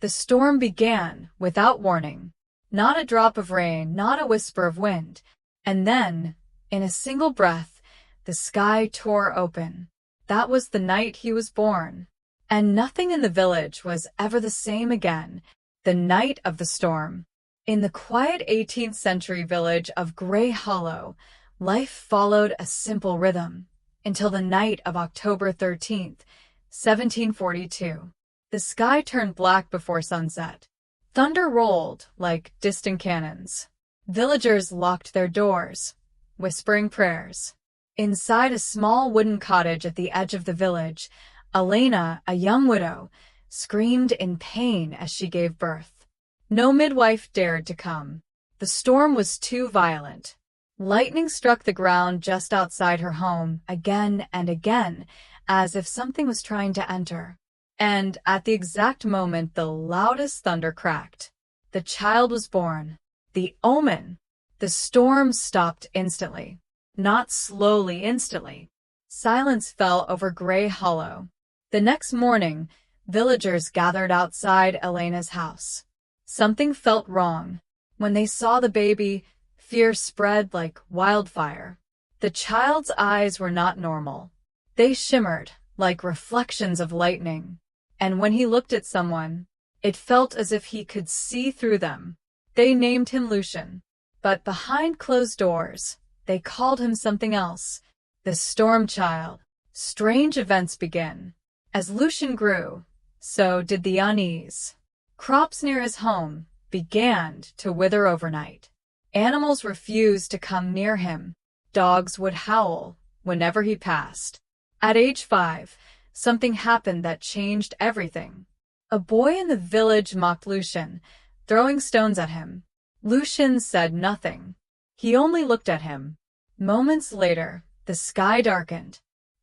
The storm began without warning. Not a drop of rain, not a whisper of wind. And then, in a single breath, the sky tore open. That was the night he was born. And nothing in the village was ever the same again. The night of the storm. In the quiet 18th century village of Gray Hollow, life followed a simple rhythm until the night of October 13th, 1742. The sky turned black before sunset. Thunder rolled like distant cannons. Villagers locked their doors, whispering prayers. Inside a small wooden cottage at the edge of the village, Elena, a young widow, screamed in pain as she gave birth. No midwife dared to come. The storm was too violent. Lightning struck the ground just outside her home again and again, as if something was trying to enter. And at the exact moment the loudest thunder cracked, the child was born. The omen. The storm stopped instantly. Not slowly, instantly. Silence fell over Gray Hollow. The next morning, villagers gathered outside Elena's house. Something felt wrong. When they saw the baby, fear spread like wildfire. The child's eyes were not normal. They shimmered like reflections of lightning. And when he looked at someone, it felt as if he could see through them. They named him Lucian. But behind closed doors, they called him something else. The Storm Child. Strange events began. As Lucian grew, so did the unease. Crops near his home began to wither overnight. Animals refused to come near him. Dogs would howl whenever he passed. At age 5, something happened that changed everything. A boy in the village mocked Lucian, throwing stones at him. Lucian said nothing. He only looked at him. Moments later, the sky darkened.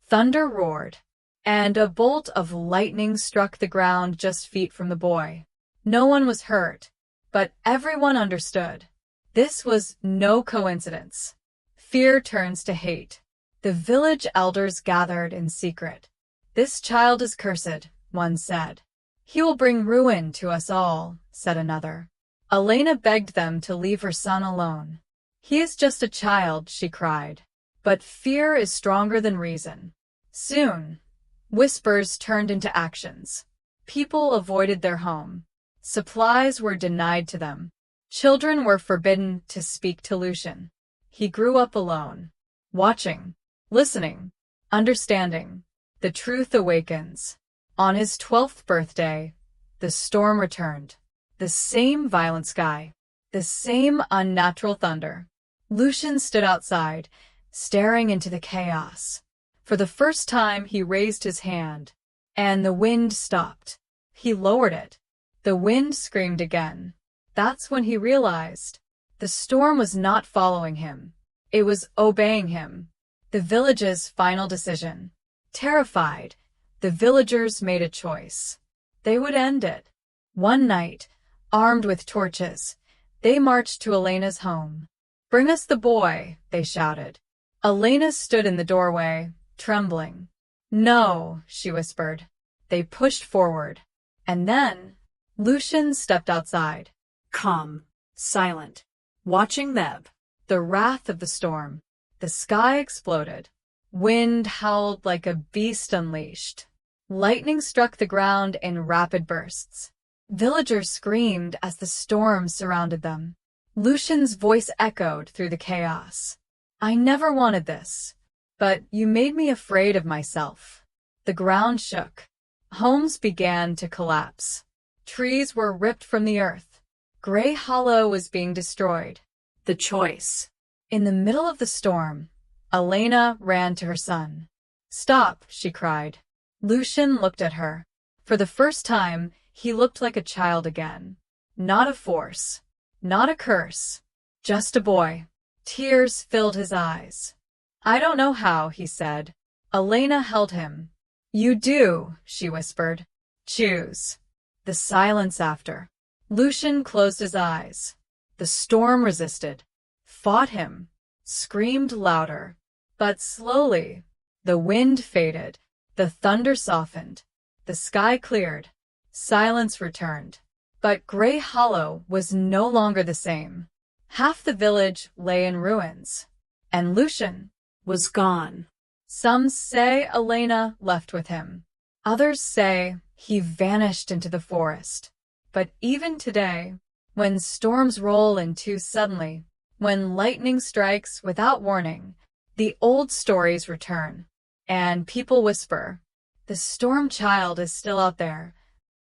Thunder roared, and a bolt of lightning struck the ground just feet from the boy. No one was hurt, but everyone understood. This was no coincidence. Fear turns to hate. The village elders gathered in secret. "This child is cursed," one said. "He will bring ruin to us all," said another. Elena begged them to leave her son alone. "He is just a child," she cried. But fear is stronger than reason. Soon, whispers turned into actions. People avoided their home. Supplies were denied to them. Children were forbidden to speak to Lucian. He grew up alone, watching, listening, understanding. The truth awakens. On his 12th birthday, the storm returned. The same violent sky, the same unnatural thunder. Lucian stood outside, staring into the chaos. For the first time he raised his hand, and the wind stopped. He lowered it. The wind screamed again. That's when he realized the storm was not following him. It was obeying him. The village's final decision. Terrified, the villagers made a choice. They would end it. One night, armed with torches, they marched to Elena's home. "Bring us the boy," they shouted. Elena stood in the doorway, trembling. "No," she whispered. They pushed forward. And then, Lucian stepped outside. Calm, silent, watching them. The wrath of the storm. The sky exploded. Wind howled like a beast unleashed. Lightning struck the ground in rapid bursts. Villagers screamed as the storm surrounded them. Lucian's voice echoed through the chaos. "I never wanted this, but you made me afraid of myself." The ground shook. Homes began to collapse. Trees were ripped from the earth. Gray Hollow was being destroyed. The choice. In the middle of the storm, Elena ran to her son. "Stop," she cried. Lucian looked at her. For the first time, he looked like a child again. Not a force. Not a curse. Just a boy. Tears filled his eyes. "I don't know how," he said. Elena held him. "You do," she whispered. "Choose." The silence after. Lucian closed his eyes. The storm resisted, fought him, screamed louder. But slowly, the wind faded, the thunder softened, the sky cleared, silence returned. But Grey Hollow was no longer the same. Half the village lay in ruins, and Lucian was gone. Some say Elena left with him. Others say he vanished into the forest. But even today, when storms roll in too suddenly, when lightning strikes without warning, the old stories return, and people whisper, "The storm child is still out there,